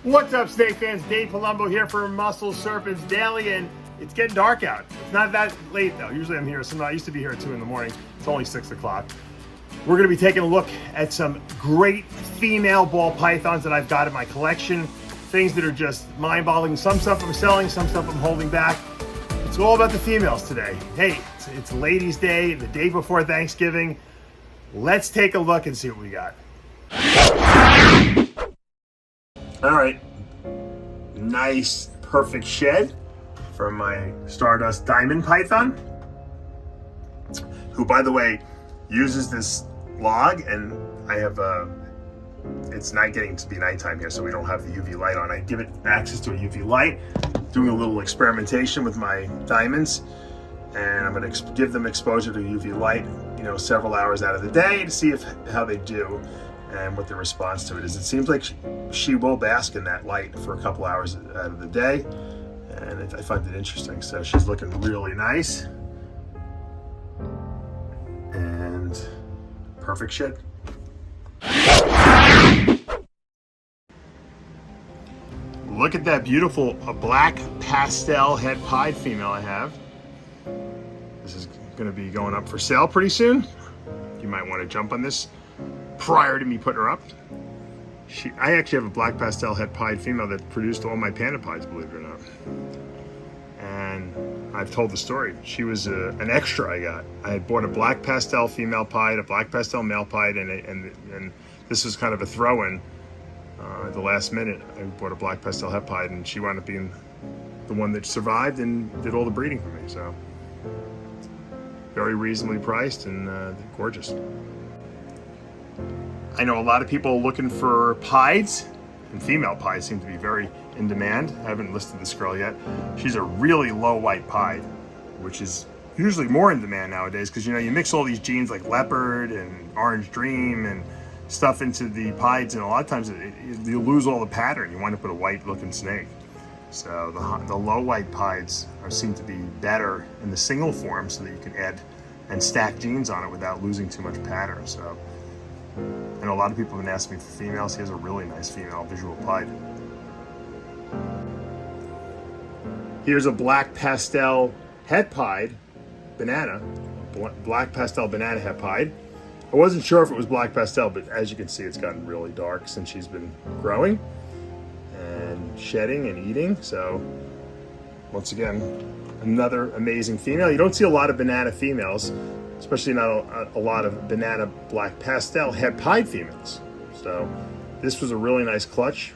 What's up, snake fans? Dave Palumbo here for Muscle Serpents Daily, and it's getting dark out. It's not that late though. Usually I'm here, I used to be here at 2 in the morning. It's only 6 o'clock. We're gonna be taking a look at some great female ball pythons that I've got in my collection. Things that are just mind-boggling. Some stuff I'm selling, some stuff I'm holding back. It's all about the females today. Hey, it's Ladies' Day, the day before Thanksgiving. Let's take a look and see what we got. All right, nice, perfect shed from my Stardust Diamond Python, who, by the way, uses this log, and I have it's not getting to be nighttime here, so we don't have the UV light on. I give it access to a UV light, doing a little experimentation with my diamonds, and I'm going to give them exposure to UV light, several hours out of the day to see how they do and what the response to it is. It seems like she will bask in that light for a couple hours out of the day, and I find it interesting. So she's looking really nice and perfect shed. Look at that beautiful black pastel head pied female I have. This is going to be going up for sale pretty soon. You might want to jump on this prior to me putting her up. I actually have a black pastel head pied female that produced all my panda pieds, believe it or not. And I've told the story. She was an extra I got. I had bought a black pastel female pied, a black pastel male pied, and this was kind of a throw-in. At the last minute, I bought a black pastel head pied, and she wound up being the one that survived and did all the breeding for me. So very reasonably priced and gorgeous. I know a lot of people looking for pieds, and female pieds seem to be very in demand. I haven't listed this girl yet. She's a really low white pied, which is usually more in demand nowadays because you mix all these genes like leopard and orange dream and stuff into the pieds, and a lot of times you lose all the pattern. You wind up with a white looking snake. So the low white pieds seem to be better in the single form, so that you can add and stack genes on it without losing too much pattern. So I know a lot of people have been asking me for females. He has a really nice female visual pied. Here's a black pastel head pied banana, black pastel banana head pied. I wasn't sure if it was black pastel, but as you can see, it's gotten really dark since she's been growing and shedding and eating. So once again, another amazing female. You don't see a lot of banana females, especially not a lot of banana black pastel head pied females. So this was a really nice clutch.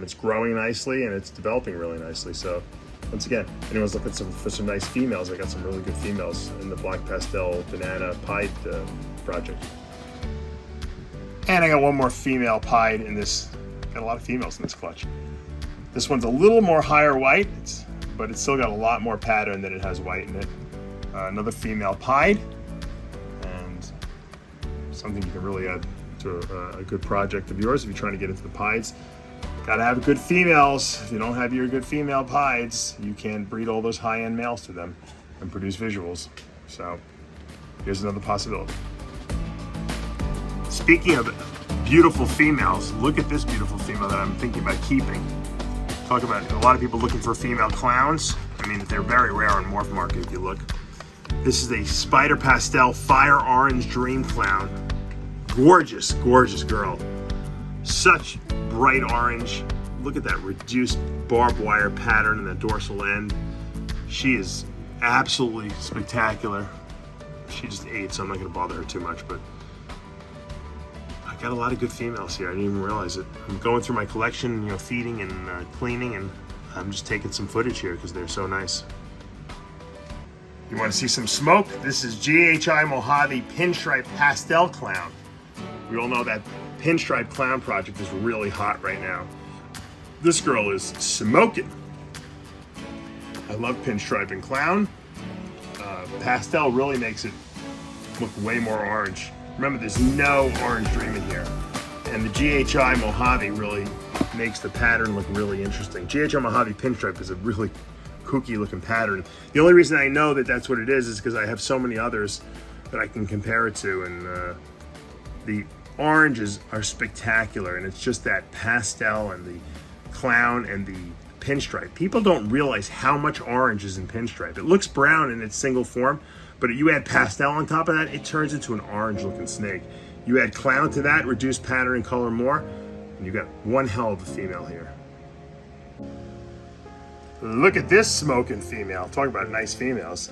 It's growing nicely and it's developing really nicely. So once again, anyone's looking for some nice females, I got some really good females in the black pastel banana pied project. And I got one more female pied in this. Got a lot of females in this clutch. This one's a little more higher white, but it's still got a lot more pattern than it has white in it. Another female pied, and something you can really add to a good project of yours if you're trying to get into the pieds. Gotta have good females. If you don't have your good female pieds, you can breed all those high-end males to them and produce visuals. So here's another possibility. Speaking of beautiful females, look at this beautiful female that I'm thinking about keeping. Talk about a lot of people looking for female clowns. I mean, they're very rare on Morph Market if you look. This is a Spider Pastel Fire Orange Dream Clown. Gorgeous, gorgeous girl. Such bright orange. Look at that reduced barbed wire pattern in the dorsal end. She is absolutely spectacular. She just ate, so I'm not gonna bother her too much, but I got a lot of good females here. I didn't even realize it. I'm going through my collection, feeding and cleaning, and I'm just taking some footage here because they're so nice. You want to see some smoke? This is GHI Mojave Pinstripe Pastel Clown. We all know that Pinstripe Clown project is really hot right now. This girl is smoking. I love Pinstripe and Clown. Pastel really makes it look way more orange. Remember, there's no orange dream in here. And the GHI Mojave really makes the pattern look really interesting. GHI Mojave Pinstripe is a really kooky looking pattern. The only reason I know that that's what it is because I have so many others that I can compare it to, and the oranges are spectacular, and it's just that pastel and the clown and the pinstripe. People don't realize how much orange is in pinstripe. It looks brown in its single form, but you add pastel on top of that, it turns into an orange looking snake. You add clown to that, reduce pattern and color more, and you got one hell of a female here. Look at this smoking female. Talk about nice females.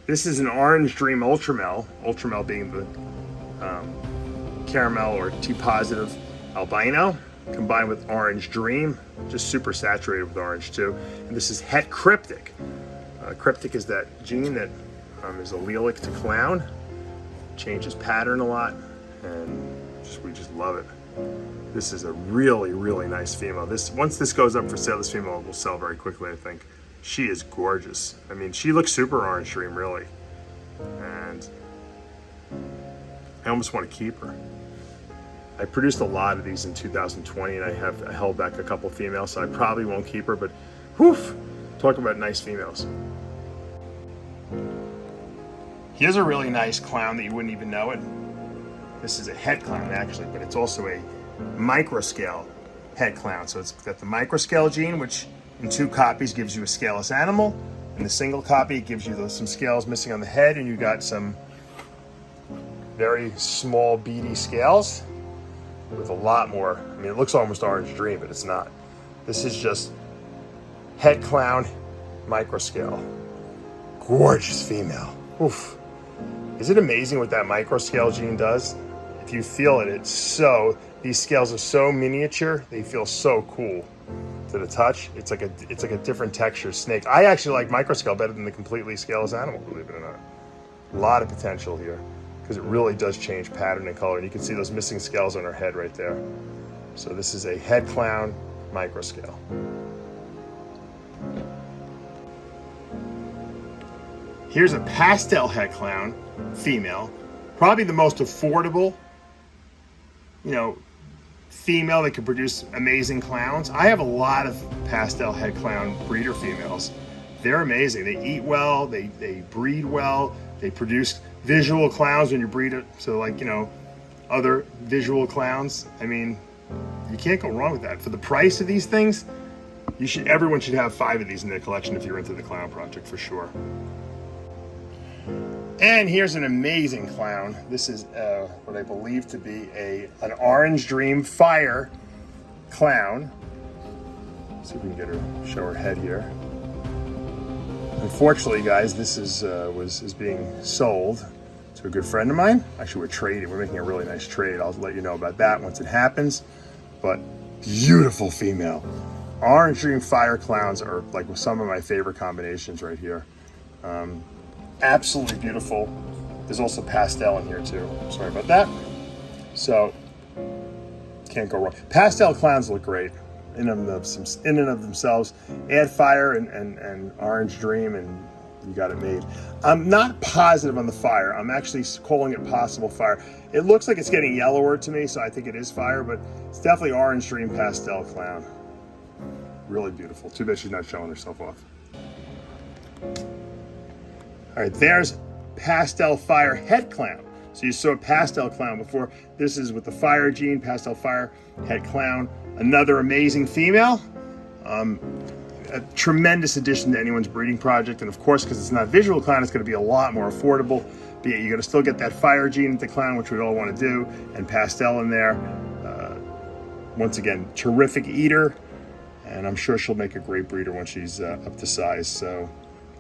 This is an Orange Dream Ultramel, Ultramel being the caramel or T-positive albino, combined with Orange Dream, just super saturated with orange too. And this is Het Cryptic. Cryptic is that gene that is allelic to clown, changes pattern a lot, and we just love it. This is a really, really nice female. Once this goes up for sale, this female will sell very quickly, I think. She is gorgeous. I mean, she looks super Orange Dream, really. And I almost want to keep her. I produced a lot of these in 2020, and I held back a couple females, so I probably won't keep her, but whew, talk about nice females. Here's a really nice clown that you wouldn't even know it. This is a het clown, actually, but it's also a microscale het clown. So it's got the microscale gene, which in 2 copies gives you a scaleless animal. In the single copy, it gives you some scales missing on the head, and you got some very small beady scales with a lot more. I mean, it looks almost Orange Dream, but it's not. This is just het clown microscale. Gorgeous female. Oof. Is it amazing what that microscale gene does? If you feel it, these scales are so miniature, they feel so cool to the touch. It's like a different texture snake. I actually like microscale better than the completely scaleless animal, believe it or not. A lot of potential here, because it really does change pattern and color. And you can see those missing scales on her head right there. So this is a het clown microscale. Here's a pastel het clown female, probably the most affordable, female that can produce amazing clowns. I have a lot of pastel het clown breeder females. They're amazing. They eat well, they breed well, they produce visual clowns when you breed it. So other visual clowns. I mean, you can't go wrong with that. For the price of these things, everyone should have 5 of these in their collection if you're into the clown project, for sure. And here's an amazing clown. This is what I believe to be an Orange Dream Fire clown. Let's see if we can show her head here. Unfortunately, guys, this is being sold to a good friend of mine. Actually, we're trading. We're making a really nice trade. I'll let you know about that once it happens. But beautiful female. Orange Dream Fire clowns are like some of my favorite combinations right here. Absolutely beautiful. There's also pastel in here too. Sorry about that. So can't go wrong. Pastel clowns look great in and of themselves. Add fire and Orange Dream, and you got it made. I'm not positive on the fire. I'm actually calling it possible fire. It looks like it's getting yellower to me, so I think it is fire, but it's definitely Orange Dream pastel clown. Really beautiful. Too bad she's not showing herself off. All right, there's pastel fire het clown. So you saw pastel clown before. This is with the fire gene, pastel fire het clown. Another amazing female. A tremendous addition to anyone's breeding project. And of course, because it's not visual clown, it's going to be a lot more affordable. But yeah, you're going to still get that fire gene with the clown, which we all want to do, and pastel in there. Once again, terrific eater. And I'm sure she'll make a great breeder when she's up to size. So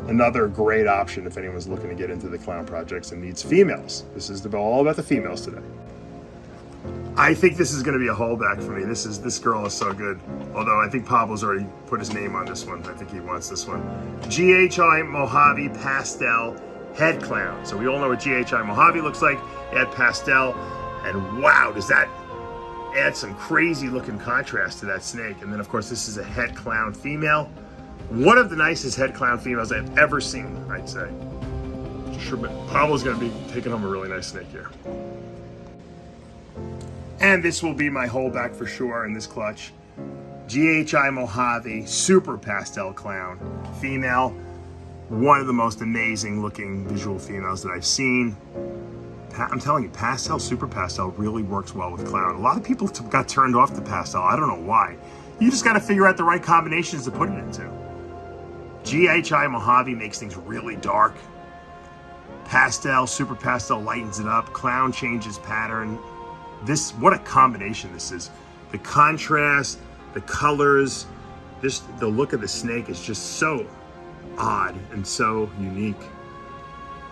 another great option if anyone's looking to get into the clown projects and needs females. This is all about the females today. I think this is going to be a holdback for me. This girl is so good. Although I think Pablo's already put his name on this one. I think he wants this one. GHI Mojave Pastel Het Clown. So we all know what GHI Mojave looks like. Add pastel, and wow, does that add some crazy looking contrast to that snake. And then of course this is a het clown female. One of the nicest het clown females I've ever seen, I'd say. Sure, but Pablo's going to be taking home a really nice snake here. And this will be my holdback for sure in this clutch. GHI Mojave Super Pastel Clown female. One of the most amazing looking visual females that I've seen. I'm telling you, pastel, super pastel really works well with clown. A lot of people got turned off to pastel. I don't know why. You just got to figure out the right combinations to put it into. GHI Mojave makes things really dark. Pastel, Super Pastel lightens it up. Clown changes pattern. What a combination this is. The contrast, the colors, the look of the snake is just so odd and so unique.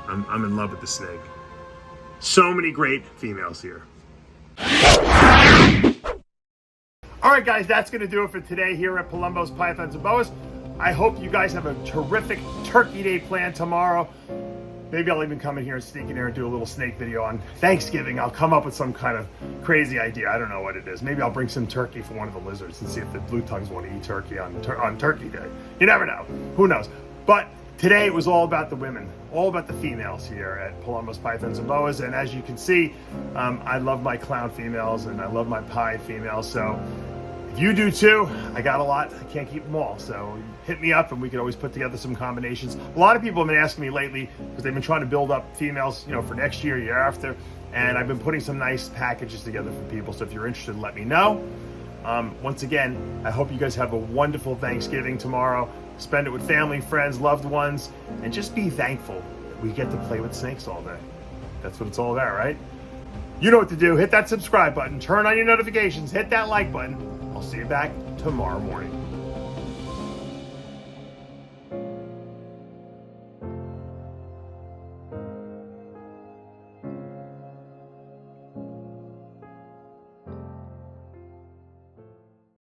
I'm in love with the snake. So many great females here. All right, guys, that's going to do it for today here at Palumbo's Pythons and Boas. I hope you guys have a terrific Turkey Day plan tomorrow. Maybe I'll even come in here and sneak in here and do a little snake video on Thanksgiving. I'll come up with some kind of crazy idea. I don't know what it is. Maybe I'll bring some turkey for one of the lizards and see if the blue tongues want to eat turkey on Turkey Day. You never know. Who knows? But today it was all about the women, all about the females here at Palumbo's Pythons and Boas. And as you can see, I love my clown females and I love my pie females. So if you do too, I got a lot. I can't keep them all. So hit me up and we can always put together some combinations. A lot of people have been asking me lately because they've been trying to build up females, for next year, year after. And I've been putting some nice packages together for people. So if you're interested, let me know. Once again, I hope you guys have a wonderful Thanksgiving tomorrow. Spend it with family, friends, loved ones, and just be thankful that we get to play with snakes all day. That's what it's all about, right? You know what to do. Hit that subscribe button, turn on your notifications, hit that like button. I'll see you back tomorrow morning.